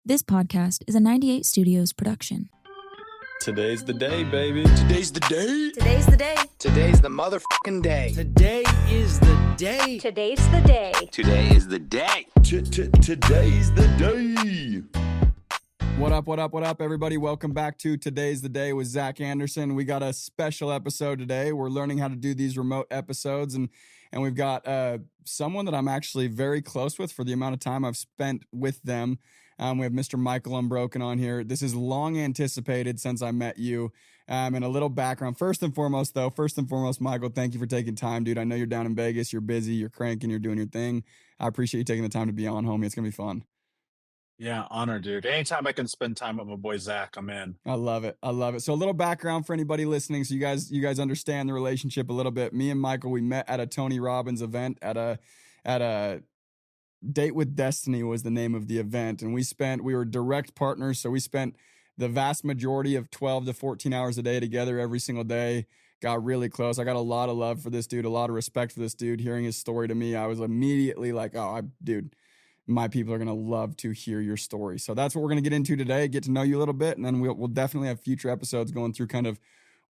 This podcast is a 98 Studios production. Today's the day, baby. Today's the day. Today's the day. Today's the motherfucking day. Today is the day. Today's the day. Today is the day. Today's the day. What up, everybody? Welcome back to Today's the Day with Zack Anderson. We got a special episode today. We're learning how to do these remote episodes, and we've got someone that I'm actually very close with for the amount of time I've spent with them. We have Mr. Michael Unbroken on here. This is long anticipated since I met you. And a little background. First and foremost, Michael, thank you for taking time, dude. I know you're down in Vegas. You're busy. You're cranking. You're doing your thing. I appreciate you taking the time to be on, homie. It's going to be fun. Yeah, honor, dude. Anytime I can spend time with my boy Zack, I'm in. I love it. So a little background for anybody listening, so you guys understand the relationship a little bit. Me and Michael, we met at a Tony Robbins event at a Date with Destiny was the name of the event, and we were direct partners, so we spent the vast majority of 12 to 14 hours a day together every single day. Got really close. I got a lot of love for this dude, a lot of respect for this dude. Hearing his story to me, I was immediately like, dude, my people are going to love to hear your story. So that's what we're going to get into today, get to know you a little bit, and then we'll definitely have future episodes going through kind of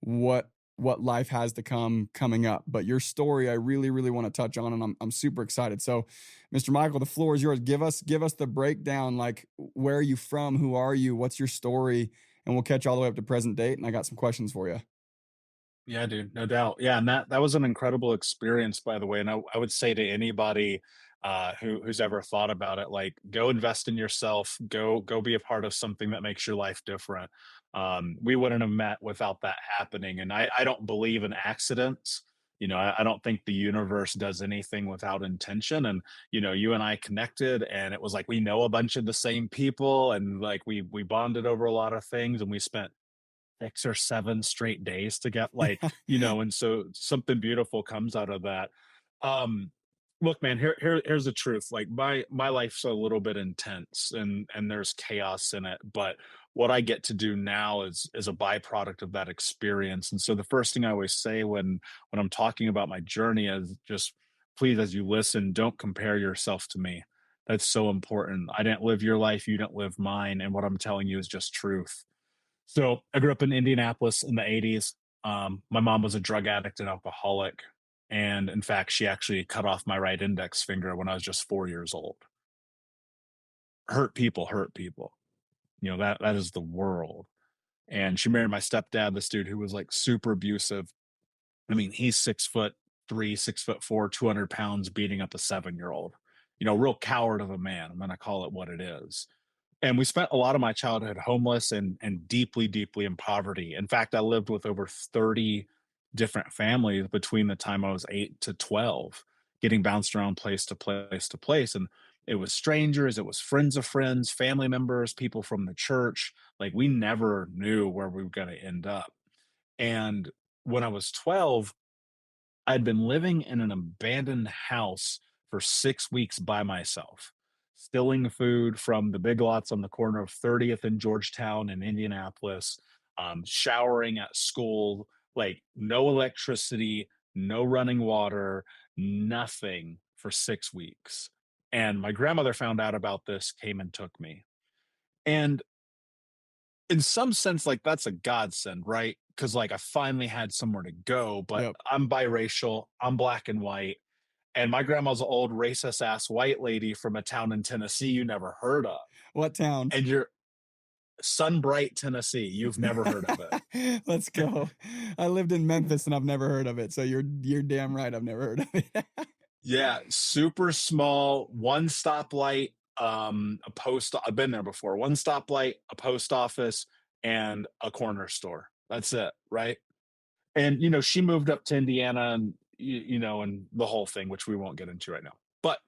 what life has to coming up. But your story, I really, really want to touch on, and I'm super excited. So, Mr. Michael, the floor is yours. Give us the breakdown, like, where are you from? Who are you? What's your story? And we'll catch all the way up to present date, and I got some questions for you. Yeah, dude, no doubt. Yeah, and that was an incredible experience, by the way. And I would say to anybody who's ever thought about it, like, go invest in yourself, go be a part of something that makes your life different. We wouldn't have met without that happening. And I don't believe in accidents. You know, I don't think the universe does anything without intention. And, you know, you and I connected, and it was like, we know a bunch of the same people, and like we bonded over a lot of things, and we spent 6 or 7 straight days to get, like, you know, and so something beautiful comes out of that. Look, man, here's the truth. Like, my life's a little bit intense, and there's chaos in it, but what I get to do now is a byproduct of that experience. And so the first thing I always say when I'm talking about my journey is just, please, as you listen, don't compare yourself to me. That's so important. I didn't live your life, you didn't live mine, and what I'm telling you is just truth. So I grew up in Indianapolis in the 80s. My mom was a drug addict and alcoholic. And in fact, she actually cut off my right index finger when I was just 4 years old. Hurt people. You know, that is the world. And she married my stepdad, this dude who was like super abusive. I mean, he's 6'3", 6'4", 200 pounds, beating up a 7-year-old. You know, real coward of a man. I'm going to call it what it is. And we spent a lot of my childhood homeless and deeply, deeply in poverty. In fact, I lived with over 30 different families between the time I was 8 to 12, getting bounced around place to place to place. And it was strangers, it was friends of friends, family members, people from the church. Like, we never knew where we were going to end up. And when I was 12, I'd been living in an abandoned house for 6 weeks by myself, stealing food from the Big Lots on the corner of 30th and Georgetown in Indianapolis, showering at school, like no electricity, no running water, nothing for 6 weeks. And my grandmother found out about this, came and took me. And in some sense, like, that's a godsend, right? Because, like, I finally had somewhere to go, but Yep. I'm biracial, I'm black and white. And my grandma's an old racist ass white lady from a town in Tennessee you never heard of. What town? And you're Sunbright, Tennessee. You've never heard of it. Let's go. I lived in Memphis and I've never heard of it. So you're damn right. I've never heard of it. Yeah, super small, one stoplight, I've been there before. One stoplight, a post office, and a corner store. That's it, right? And, you know, she moved up to Indiana, and, you know, and the whole thing, which we won't get into right now. But,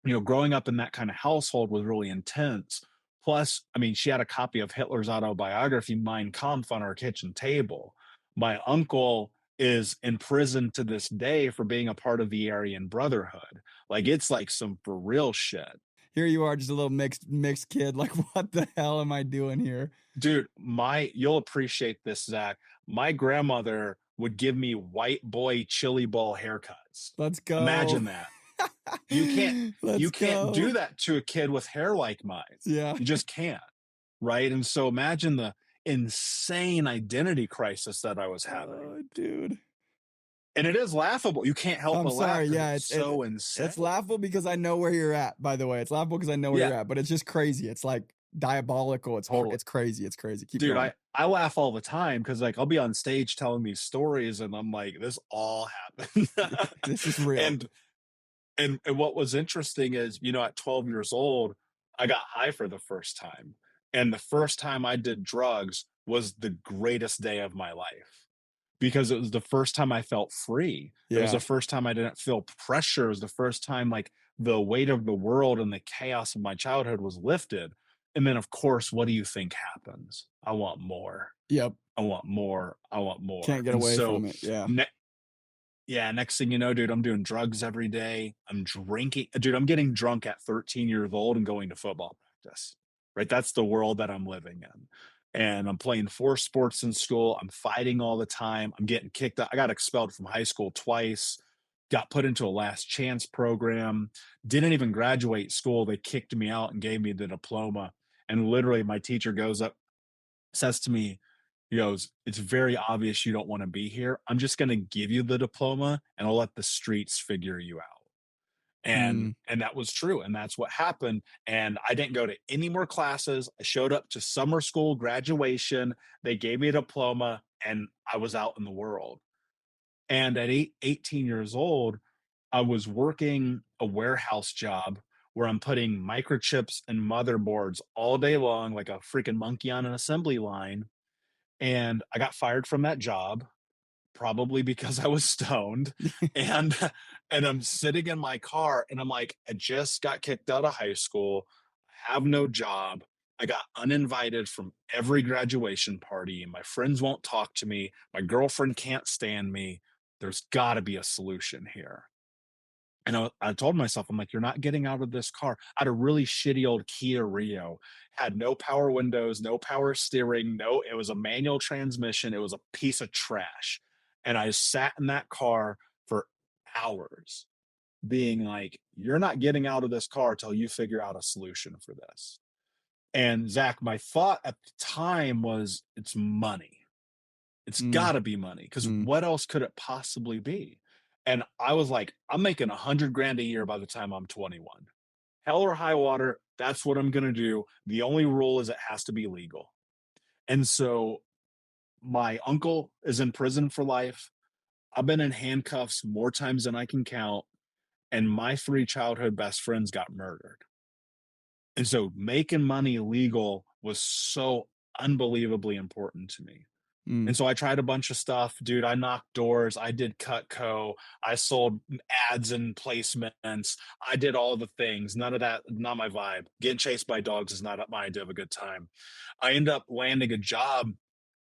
you know, growing up in that kind of household was really intense. Plus, I mean, she had a copy of Hitler's autobiography, Mein Kampf, on her kitchen table. My uncle is in prison to this day for being a part of the Aryan Brotherhood. Like, it's like some for real shit. Here you are, just a little mixed kid. Like, what the hell am I doing here? Dude, you'll appreciate this, Zack. My grandmother would give me white boy chili ball haircuts. Let's go. Imagine that. You can't do go. that to a kid with hair like mine. Yeah. You just can't. Right. And so imagine the insane identity crisis that I was having. Oh, dude. And it is laughable. You can't help I'm but laugh. sorry. 'cause Yeah, it's so insane. it's laughable because I know where you're at. By the way, it's laughable because I know where Yeah. you're at. But it's just crazy. It's like diabolical. It's Totally. it's crazy. It's crazy. Keep Dude, going. I laugh all the time because like I'll be on stage telling these stories and I'm like, this all happened. This is real. And what was interesting is, you know, at 12 years old, I got high for the first time. And the first time I did drugs was the greatest day of my life because it was the first time I felt free. It was Yeah. the first time I didn't feel pressure. It was the first time like the weight of the world and the chaos of my childhood was lifted. And then, of course, what do you think happens? I want more. Yep. I want more. I want more. Can't get And away so from it. Yeah. yeah, next thing you know, dude, I'm doing drugs every day. I'm drinking. Dude, I'm getting drunk at 13 years old and going to football practice. Right? That's the world that I'm living in. And I'm playing 4 sports in school. I'm fighting all the time. I'm getting kicked out. I got expelled from high school twice. Got put into a last chance program. Didn't even graduate school. They kicked me out and gave me the diploma. And literally, my teacher goes up, says to me, he goes, it's very obvious you don't want to be here. I'm just going to give you the diploma and I'll let the streets figure you out. And that was true. And that's what happened. And I didn't go to any more classes. I showed up to summer school graduation. They gave me a diploma and I was out in the world. And at 18 years old, I was working a warehouse job where I'm putting microchips and motherboards all day long, like a freaking monkey on an assembly line. And I got fired from that job, probably because I was stoned. and and I'm sitting in my car and I'm like, I just got kicked out of high school. I have no job. I got uninvited from every graduation party. My friends won't talk to me. My girlfriend can't stand me. There's got to be a solution here. And I told myself, I'm like, you're not getting out of this car. I had a really shitty old Kia Rio, had no power windows, no power steering, it was a manual transmission. It was a piece of trash. And I sat in that car for hours being like, you're not getting out of this car till you figure out a solution for this. And Zach, my thought at the time was, it's money. It's got to be money because what else could it possibly be? And I was like, I'm making $100,000 a year by the time I'm 21. Hell or high water, that's what I'm going to do. The only rule is it has to be legal. And so my uncle is in prison for life. I've been in handcuffs more times than I can count. And my 3 childhood best friends got murdered. And so making money legal was so unbelievably important to me. And so I tried a bunch of stuff, dude. I knocked doors. I did Cutco. I sold ads and placements. I did all the things. None of that, not my vibe. Getting chased by dogs is not my idea of a good time. I ended up landing a job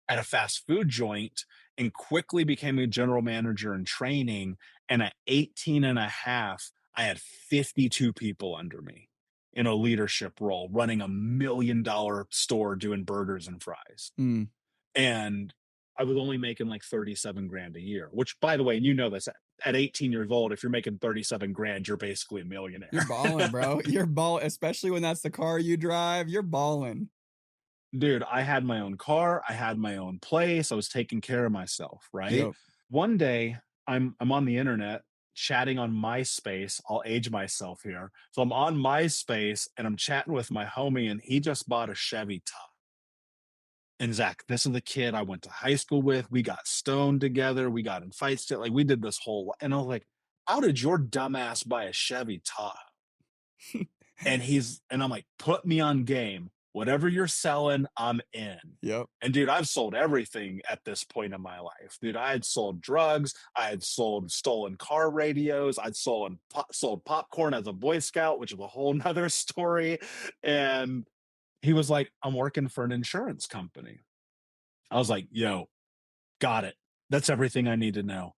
at a fast food joint and quickly became a general manager in training. And at 18 and a half, I had 52 people under me in a leadership role, running $1 million store doing burgers and fries. And I was only making like 37 grand a year, which, by the way, and you know this, at 18 years old, if you're making 37 grand, you're basically a millionaire. You're balling, bro. You're balling, especially when that's the car you drive. You're balling. Dude, I had my own car. I had my own place. I was taking care of myself, right? Yep. One day, I'm on the internet chatting on MySpace. I'll age myself here. So I'm on MySpace and I'm chatting with my homie, and he just bought a Chevy Tahoe. And Zach, this is the kid I went to high school with. We got stoned together. We got in fights. Like we did this whole, and I was like, how did your dumbass buy a Chevy Tahoe? and I'm like, put me on game. Whatever you're selling, I'm in. Yep. And dude, I've sold everything at this point in my life. Dude, I had sold drugs. I had sold stolen car radios. I'd sold popcorn as a Boy Scout, which is a whole nother story. And he was like, I'm working for an insurance company. I was like, yo, got it. That's everything I need to know.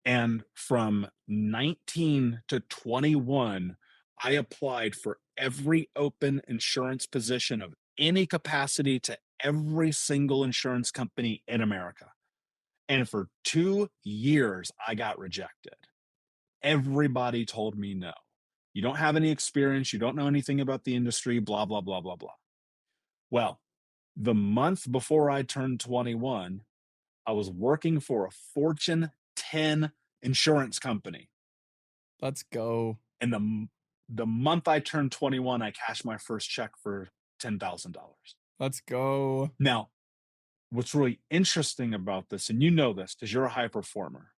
And from 19 to 21, I applied for every open insurance position of any capacity to every single insurance company in America. And for 2 years, I got rejected. everybody told me no. You don't have any experience. You don't know anything about the industry, blah, blah, blah, blah, blah. Well, the month before I turned 21, I was working for a Fortune 10 insurance company. Let's go. And the month I turned 21, I cashed my first check for $10,000. Let's go. Now, what's really interesting about this, and you know this because you're a high performer,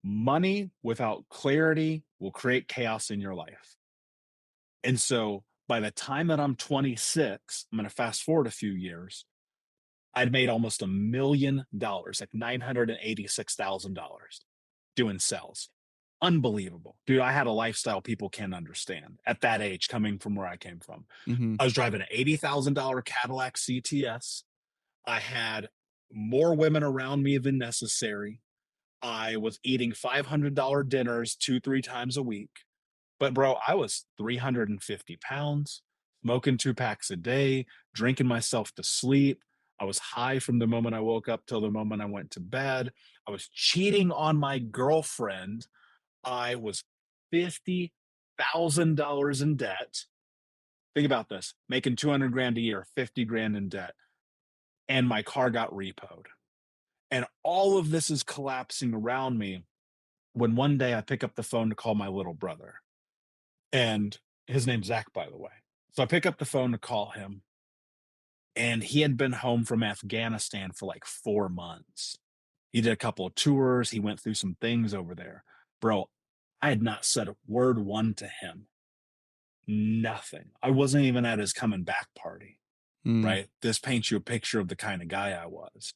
money without clarity will create chaos in your life. And so by the time that I'm 26, I'm going to fast forward a few years, I'd made almost $1 million, like $986,000 doing sales. Unbelievable. Dude, I had a lifestyle people can't understand at that age coming from where I came from. Mm-hmm. I was driving an $80,000 Cadillac CTS. I had more women around me than necessary. I was eating $500 dinners 2-3 times a week. But bro, I was 350 pounds, smoking 2 packs a day, drinking myself to sleep. I was high from the moment I woke up till the moment I went to bed. I was cheating on my girlfriend. I was $50,000 in debt. Think about this, making 200 grand a year, 50 grand in debt. And my car got repoed. And all of this is collapsing around me when one day I pick up the phone to call my little brother. And his name's Zack, by the way. So I pick up the phone to call him. And he had been home from Afghanistan for like 4 months. He did a couple of tours. He went through some things over there. Bro, I had not said a word one to him. Nothing. I wasn't even at his coming back party, right? This paints you a picture of the kind of guy I was.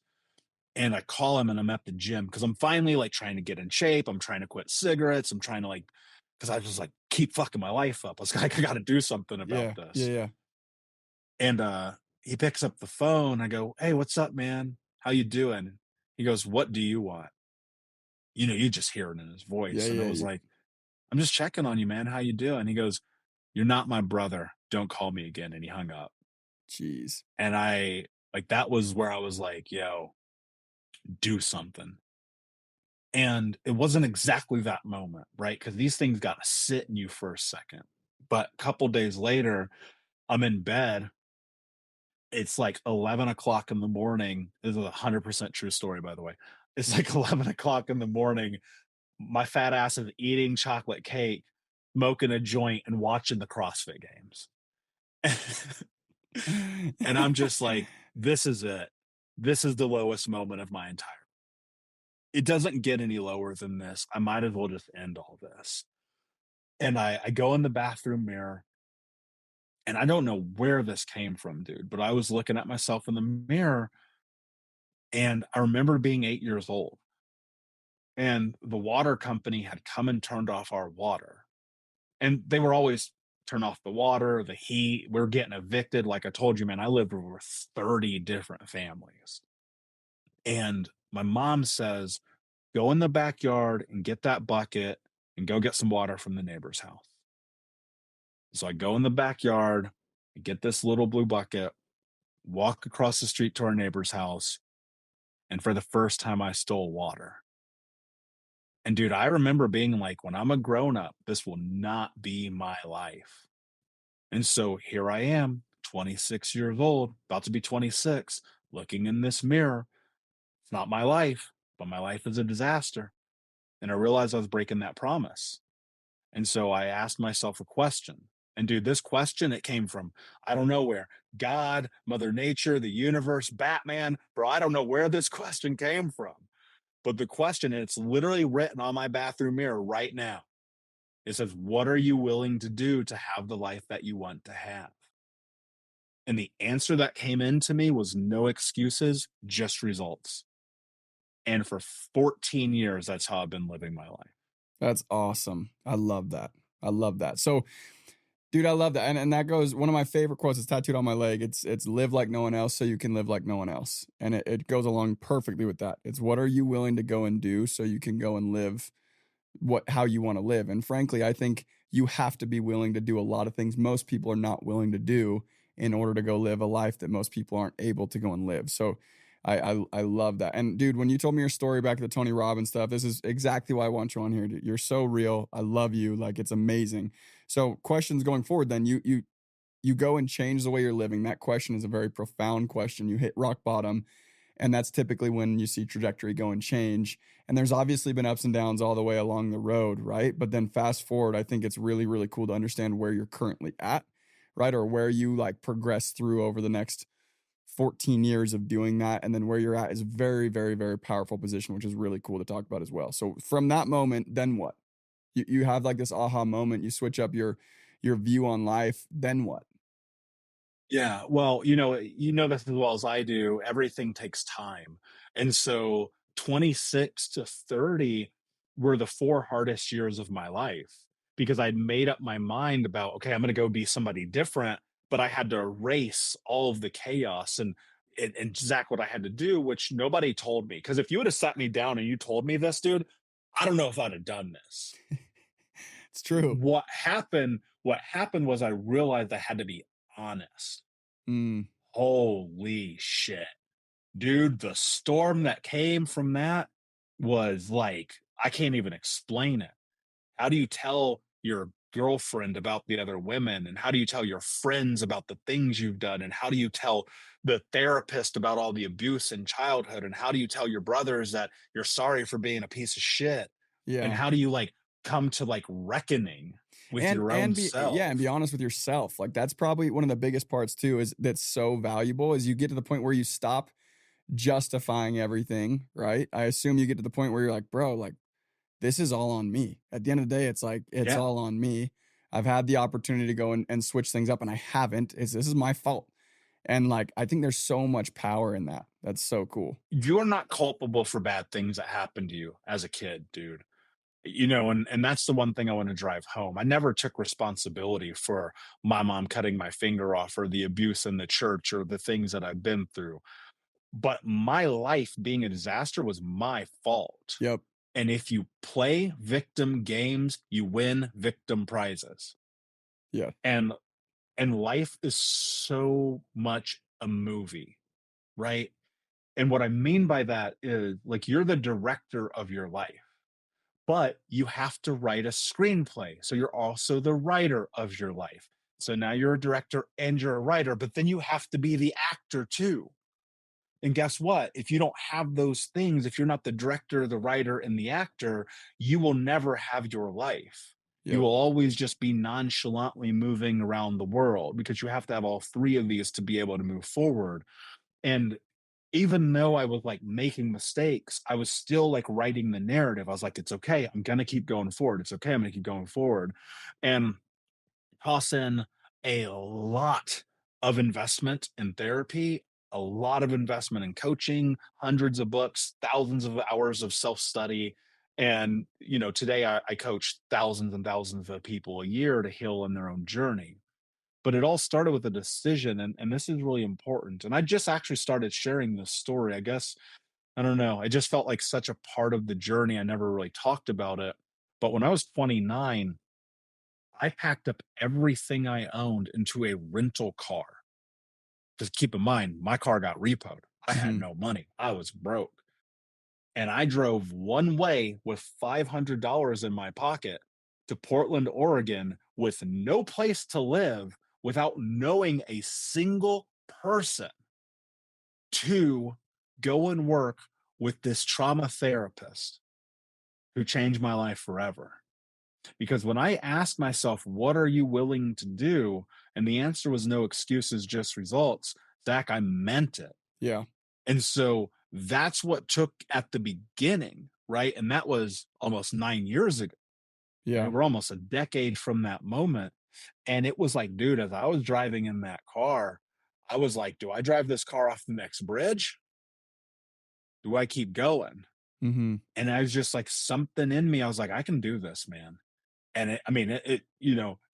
And I call him and I'm at the gym because I'm finally like trying to get in shape. I'm trying to quit cigarettes. I'm trying to like, because I just like keep fucking my life up. I was like, I got to do something about this. Yeah. And he picks up the phone. I go, hey, what's up, man? How you doing? He goes, what do you want? You know, you just hear it in his voice. And I was like, I'm just checking on you, man. How you doing? He goes, you're not my brother. Don't call me again. And he hung up. Jeez. And I like, that was where I was like, yo, do something. And it wasn't exactly that moment, right? Because these things got to sit in you for a second. But a couple days later, I'm in bed. It's like 11 o'clock in the morning. This is a 100% true story, by the way. It's like 11 o'clock in the morning. My fat ass is eating chocolate cake, smoking a joint, and watching the CrossFit games. And I'm just like, this is it. This is the lowest moment of my entire. It doesn't get any lower than this. I might as well just end all this. And I go in the bathroom mirror. And I don't know where this came from, dude, but I was looking at myself in the mirror and I remember being 8 years old and the water company had come and turned off our water. And they were always turn off the water, the heat. We're getting evicted. Like I told you, man, I lived with 30 different families. And my mom says, go in the backyard and get that bucket and go get some water from the neighbor's house. So I go in the backyard, get this little blue bucket, walk across the street to our neighbor's house, and for the first time, I stole water. And dude, I remember being like, when I'm a grown up, this will not be my life. And so here I am, 26 years old, about to be 26, looking in this mirror. It's not my life, but my life is a disaster. And I realized I was breaking that promise. And so I asked myself a question. And dude, this question, it came from, I don't know where, God, Mother Nature, the universe, Batman, bro, I don't know where this question came from. But the question, and it's literally written on my bathroom mirror right now. It says, what are you willing to do to have the life that you want to have? And the answer that came into me was no excuses, just results. And for 14 years, that's how I've been living my life. That's awesome. I love that. I love that. So, dude, I love that. And that goes, one of my favorite quotes is tattooed on my leg. It's live like no one else so you can live like no one else. And it goes along perfectly with that. It's what are you willing to go and do so you can go and live how you want to live. And frankly, I think you have to be willing to do a lot of things most people are not willing to do in order to go live a life that most people aren't able to go and live. So I love that. And dude, when you told me your story back to the Tony Robbins stuff, this is exactly why I want you on here. Dude. You're so real. I love you. Like, it's amazing. So questions going forward, then you go and change the way you're living. That question is a very profound question. You hit rock bottom, and that's typically when you see trajectory go and change. And there's obviously been ups and downs all the way along the road, right? But then fast forward, I think it's really, really cool to understand where you're currently at, right? Or where you like progress through over the next 14 years of doing that. And then where you're at is a very, very, very powerful position, which is really cool to talk about as well. So from that moment, then what? You have like this aha moment, you switch up your view on life, then what? Yeah, well, you know this as well as I do. Everything takes time. And so 26 to 30 were the 4 hardest years of my life because I'd made up my mind about, okay, I'm going to go be somebody different, but I had to erase all of the chaos and Zach, what I had to do, which nobody told me. Because if you would have sat me down and you told me this, dude, I don't know if I'd have done this. It's true. What happened was I realized I had to be honest. Mm, Holy shit. Dude, the storm that came from that was like, I can't even explain it. How do you tell your girlfriend about the other women? And how do you tell your friends about the things you've done? And how do you tell the therapist about all the abuse in childhood? And how do you tell your brothers that you're sorry for being a piece of shit? And yeah. how do you like come to like reckoning with your own self? And be honest with yourself. Like, that's probably one of the biggest parts too, is that's so valuable, is you get to the point where you stop justifying everything, right? I assume you get to the point where you're like, bro, like, this is all on me. At the end of the day, it's like, it's Yeah. all on me. I've had the opportunity to go and switch things up, and I haven't. This is my fault. And like, I think there's so much power in that. That's so cool. You're not culpable for bad things that happened to you as a kid, dude. And that's the one thing I want to drive home. I never took responsibility for my mom cutting my finger off or the abuse in the church or the things that I've been through. But my life being a disaster was my fault. Yep. And if you play victim games, you win victim prizes. Yeah. And life is so much a movie, right? And what I mean by that is, like, you're the director of your life, but you have to write a screenplay. So you're also the writer of your life. So now you're a director and you're a writer, but then you have to be the actor too. And guess what? If you don't have those things, if you're not the director, the writer, and the actor, you will never have your life. You Yep. will always just be nonchalantly moving around the world because you have to have all 3 of these to be able to move forward. And even though I was like making mistakes, I was still like writing the narrative. I was like, it's okay. I'm going to keep going forward. It's okay. I'm going to keep going forward. And toss in a lot of investment in therapy, a lot of investment in coaching, hundreds of books, thousands of hours of self-study. And, today I coach thousands and thousands of people a year to heal in their own journey. But it all started with a decision. And this is really important. And I just actually started sharing this story. I guess, I don't know. It just felt like such a part of the journey. I never really talked about it. But when I was 29, I packed up everything I owned into a rental car. Just keep in mind, my car got repoed. I had Mhm. no money. I was broke. And I drove one way with $500 in my pocket to Portland, Oregon with no place to live without knowing a single person to go and work with this trauma therapist who changed my life forever. Because when I asked myself, what are you willing to do? And the answer was no excuses, just results. Zach, I meant it. Yeah. And so that's what took at the beginning, right? And that was almost 9 years ago. Yeah. Right? We're almost a decade from that moment. And it was like, dude, as I was driving in that car, I was like, do I drive this car off the next bridge? Do I keep going? Mm-hmm. And I was just like, something in me, I was like, I can do this, man. And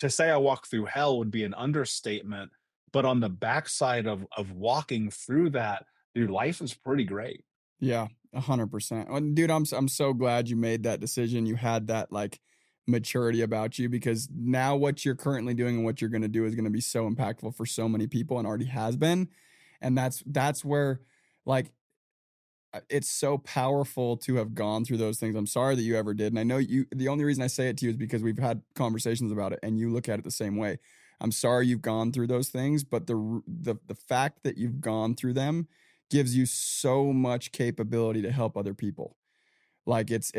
to say I walk through hell would be an understatement. But on the backside of walking through that, dude, life is pretty great. Yeah, 100%. And dude, I'm so glad you made that decision. You had that like maturity about you, because now what you're currently doing and what you're going to do is going to be so impactful for so many people, and already has been. And that's where, like, it's so powerful to have gone through those things. I'm sorry that you ever did. And I know the only reason I say it to you is because we've had conversations about it and you look at it the same way. I'm sorry you've gone through those things, but the fact that you've gone through them gives you so much capability to help other people. Like it's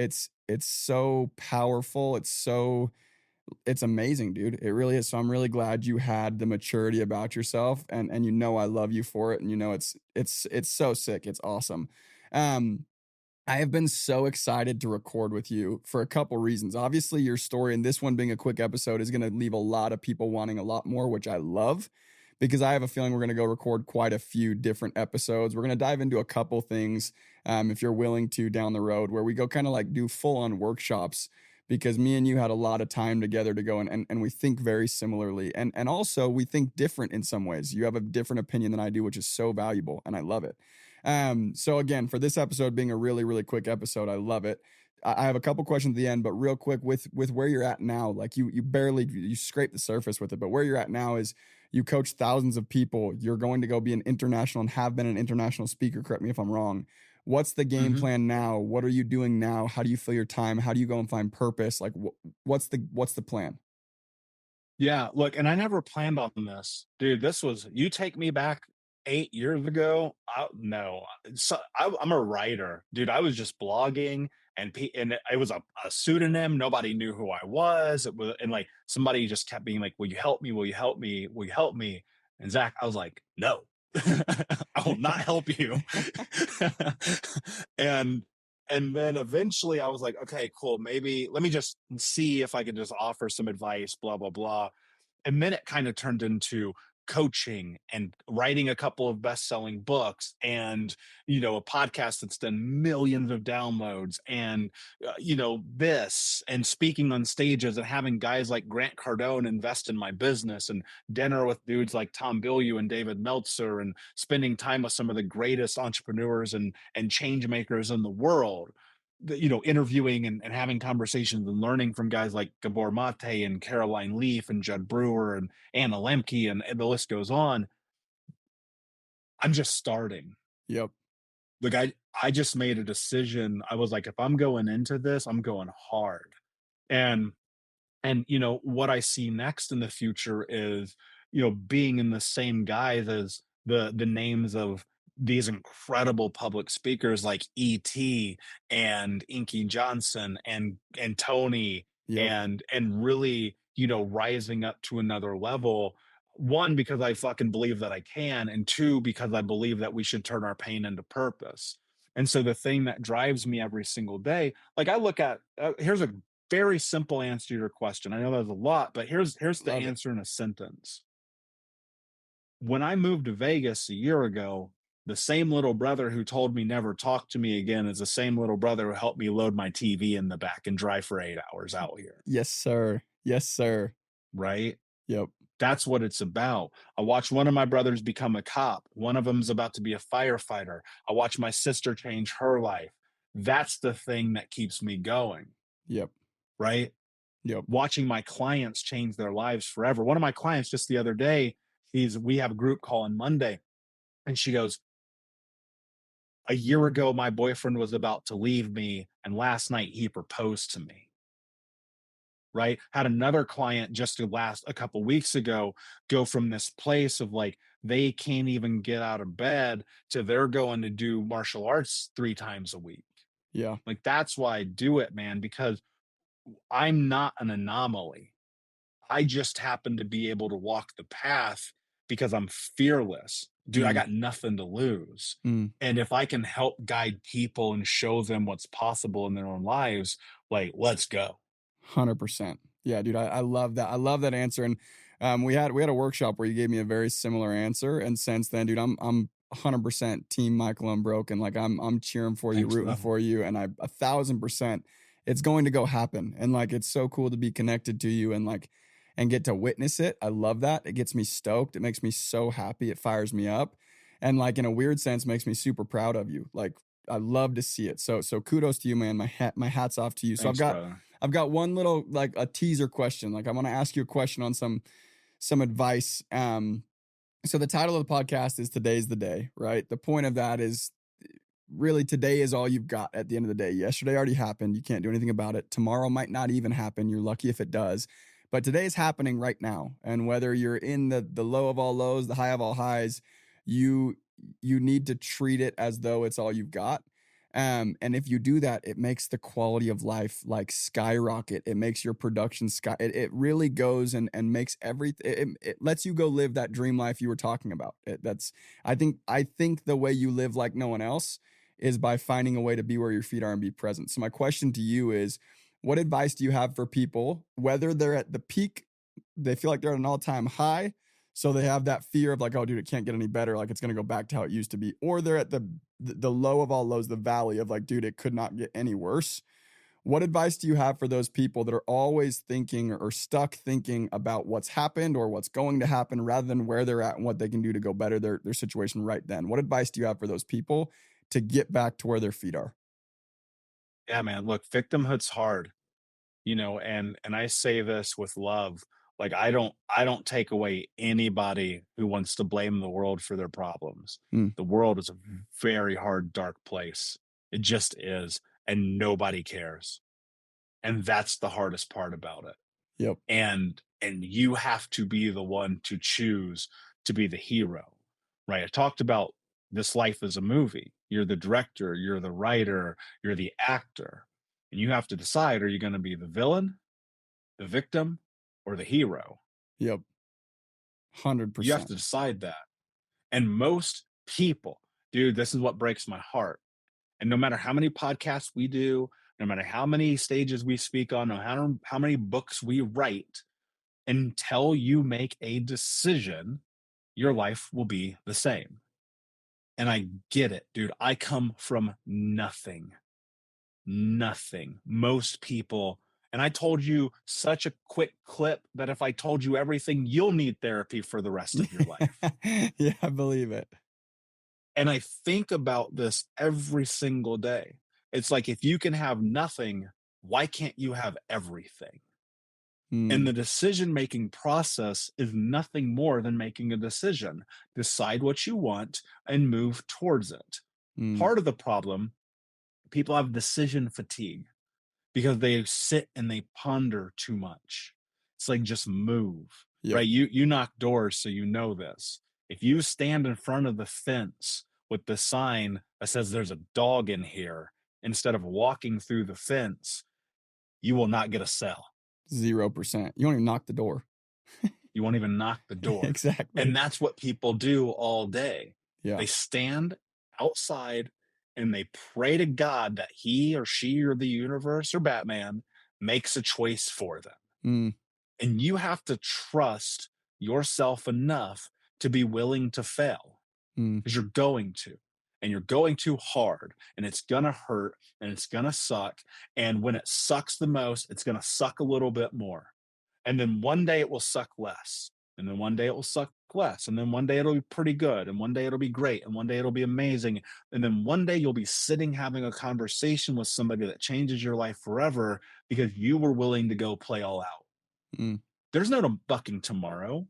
so powerful. It's amazing, dude. It really is. So I'm really glad you had the maturity about yourself, and I love you for it. And it's so sick. It's awesome. I have been so excited to record with you for a couple reasons. Obviously, your story and this one being a quick episode is going to leave a lot of people wanting a lot more, which I love, because I have a feeling we're going to go record quite a few different episodes. We're going to dive into a couple things, if you're willing to, down the road, where we go kind of like do full on workshops, because me and you had a lot of time together to go and we think very similarly. And also we think different in some ways. You have a different opinion than I do, which is so valuable, and I love it. So again, for this episode being a really, really quick episode, I love it. I have a couple questions at the end, but real quick, with where you're at now, like you scrape the surface with it, but where you're at now is you coach thousands of people. You're going to go be an international and have been an international speaker. Correct me if I'm wrong. What's the game plan now? What are you doing now? How do you fill your time? How do you go and find purpose? Like what's the plan? Yeah, look, and I never planned on this, dude. You take me back 8 years ago. No, I'm a writer, dude. I was just blogging, and it was a pseudonym. Nobody knew who I was. It was, and like somebody just kept being like, "Will you help me? Will you help me? Will you help me?" And Zach, I was like, "No, I will not help you." and and then eventually I was like, okay, cool. Maybe let me just see if I can just offer some advice, blah, blah, blah. And then it kind of turned into coaching and writing a couple of best-selling books and a podcast that's done millions of downloads and this and speaking on stages and having guys like Grant Cardone invest in my business and dinner with dudes like Tom Bilyeu and David Meltzer and spending time with some of the greatest entrepreneurs and change makers in the world, interviewing and having conversations and learning from guys like Gabor Mate and Caroline Leaf and Judd Brewer and Anna Lemke, and the list goes on. I'm just starting. Yep. Like I just made a decision. I was like, if I'm going into this, I'm going hard. And what I see next in the future is, being in the same guise as the names of these incredible public speakers like E.T. and Inky Johnson and Tony. Yep. And really, rising up to another level. One, because I fucking believe that I can, and two, because I believe that we should turn our pain into purpose. And so the thing that drives me every single day, like I look at, here's a very simple answer to your question. I know there's a lot, but here's the answer in a sentence. When I moved to Vegas a year ago, the same little brother who told me never talk to me again is the same little brother who helped me load my TV in the back and drive for 8 hours out here. Yes, sir. Yes, sir. Right? Yep. That's what it's about. I watched one of my brothers become a cop. One of them's about to be a firefighter. I watched my sister change her life. That's the thing that keeps me going. Yep. Right? Yep. Watching my clients change their lives forever. One of my clients just the other day, we have a group call on Monday, and she goes, a year ago, my boyfriend was about to leave me, and last night he proposed to me. Right? Had another client just a couple weeks ago go from this place of like, they can't even get out of bed to they're going to do martial arts 3 times a week. Yeah. Like, that's why I do it, man, because I'm not an anomaly. I just happen to be able to walk the path because I'm fearless. Dude, I got nothing to lose. And if I can help guide people and show them what's possible in their own lives, like, let's go. 100%. Yeah, dude, I love that. I love that answer. And we had a workshop where you gave me a very similar answer. And since then, dude, I'm 100% team Michael Unbroken. Like I'm cheering for you, Thanks, rooting brother. for you. And 1,000%, it's going to go happen. And like, it's so cool to be connected to you and get to witness it. I love that. It gets me stoked. It makes me so happy. It fires me up. And like, in a weird sense, makes me super proud of you. Like, I love to see it. So kudos to you, man. My hat's off to you. So Thanks, brother. I've got one little, like, a teaser question. Like, I want to ask you a question on some advice. So the title of the podcast is Today's the Day, right? The point of that is really today is all you've got at the end of the day. Yesterday already happened. You can't do anything about it. Tomorrow might not even happen. You're lucky if it does. But today is happening right now. And whether you're in the low of all lows, the high of all highs, you need to treat it as though it's all you've got. And if you do that, it makes the quality of life like skyrocket. It makes your production it really goes and makes everything. It lets you go live that dream life you were talking about. I think the way you live like no one else is by finding a way to be where your feet are and be present. So my question to you is, what advice do you have for people, whether they're at the peak, they feel like they're at an all-time high, so they have that fear of like, oh, dude, it can't get any better. Like it's going to go back to how it used to be. Or they're at the low of all lows, the valley of like, dude, it could not get any worse. What advice do you have for those people that are always thinking or stuck thinking about what's happened or what's going to happen rather than where they're at and what they can do to go better their situation right then? What advice do you have for those people to get back to where their feet are? Yeah, man. Look, victimhood's hard, and I say this with love. Like I don't take away anybody who wants to blame the world for their problems. Mm. The world is a very hard, dark place. It just is, and nobody cares. And that's the hardest part about it. Yep. And you have to be the one to choose to be the hero, right? I talked about this life as a movie. You're the director, you're the writer, you're the actor, and you have to decide, are you going to be the villain, the victim, or the hero? Yep. 100%. You have to decide that. And most people, dude, this is what breaks my heart. And no matter how many podcasts we do, no matter how many stages we speak on, no matter how many books we write, until you make a decision, your life will be the same. And I get it, dude. I come from nothing. Most people, and I told you such a quick clip that if I told you everything, you'll need therapy for the rest of your life. Yeah, I believe it. And I think about this every single day. It's like, if you can have nothing, why can't you have everything? And the decision-making process is nothing more than making a decision. Decide what you want and move towards it. Part of the problem, people have decision fatigue because they sit and they ponder too much. It's like, just move, Yep. right? You knock doors, so you know this. If you stand in front of the fence with the sign that says there's a dog in here, instead of walking through the fence, you will not get a sale. 0%. You won't even knock the door. You won't even knock the door. Exactly. And that's what people do all day. Yeah. They stand outside and they pray to God that he or she or the universe or Batman makes a choice for them. And you have to trust yourself enough to be willing to fail, because you're going to. And you're going too hard, and it's going to hurt, and it's going to suck. And when it sucks the most, it's going to suck a little bit more. And then one day it will suck less. And then one day it will suck less. And then one day it'll be pretty good. And one day it'll be great. And one day it'll be amazing. And then one day you'll be sitting having a conversation with somebody that changes your life forever because you were willing to go play all out. There's no fucking tomorrow.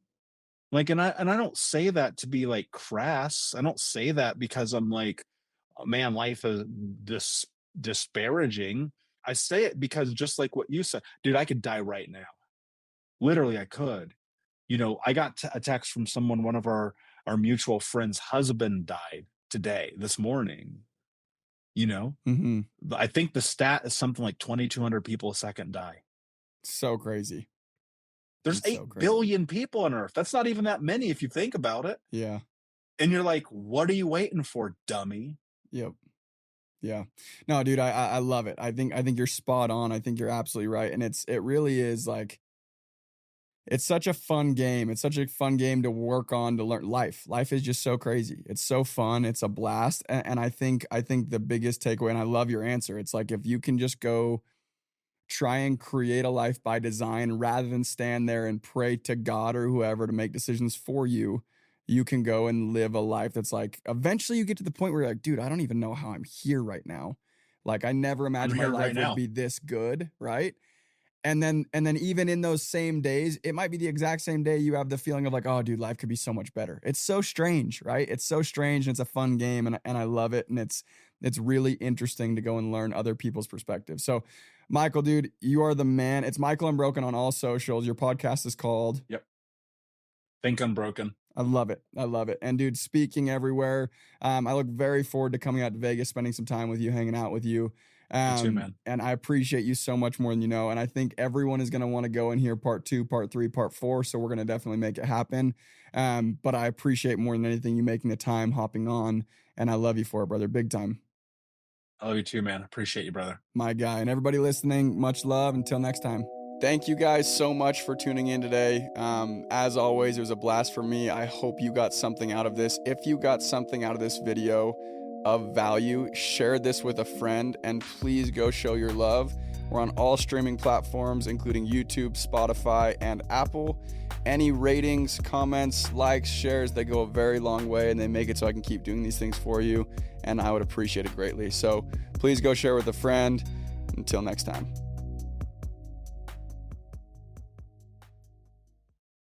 Like, and I don't say that to be like crass. I don't say that because I'm like, oh, man, life is disparaging. I say it because, just like what you said, dude, I could die right now. Literally, I could. I got a text from someone, one of our mutual friends' husband died this morning. I think the stat is something like 2,200 people a second die. So crazy. There's 8 billion people on Earth. That's not even that many if you think about it. Yeah. And you're like, what are you waiting for, dummy? Yep. Yeah. No, dude, I love it. I think you're spot on. I think you're absolutely right. And it really is like, it's such a fun game. It's such a fun game to work on, to learn life. Life is just so crazy. It's so fun. It's a blast. And I think the biggest takeaway, and I love your answer, it's like, if you can just go try and create a life by design rather than stand there and pray to God or whoever to make decisions for you, you can go and live a life that's like, eventually you get to the point where you're like, dude, I don't even know how I'm here right now. Like, I never imagined my life would be this good, right? And then even in those same days, it might be the exact same day you have the feeling of like, oh, dude, life could be so much better. It's so strange, right? It's so strange, and it's a fun game, and I love it. And it's really interesting to go and learn other people's perspectives. So Michael, dude, you are the man. It's Michael Unbroken on all socials. Your podcast is called Think Unbroken. I love it. I love it. And dude, speaking everywhere. I look very forward to coming out to Vegas, spending some time with you, hanging out with you. Me too, man. And I appreciate you so much more than you know. And I think everyone is going to want to go in here part 2, part 3, part 4. So we're going to definitely make it happen. But I appreciate more than anything you making the time, hopping on. And I love you for it, brother. Big time. I love you too, man. Appreciate you, brother. My guy. And everybody listening, much love. Until next time. Thank you guys so much for tuning in today. As always, it was a blast for me. I hope you got something out of this. If you got something out of this video of value, share this with a friend, and please go show your love. We're on all streaming platforms, including YouTube, Spotify, and Apple. Any ratings, comments, likes, shares, they go a very long way, and they make it so I can keep doing these things for you, and I would appreciate it greatly. So please go share with a friend. Until next time.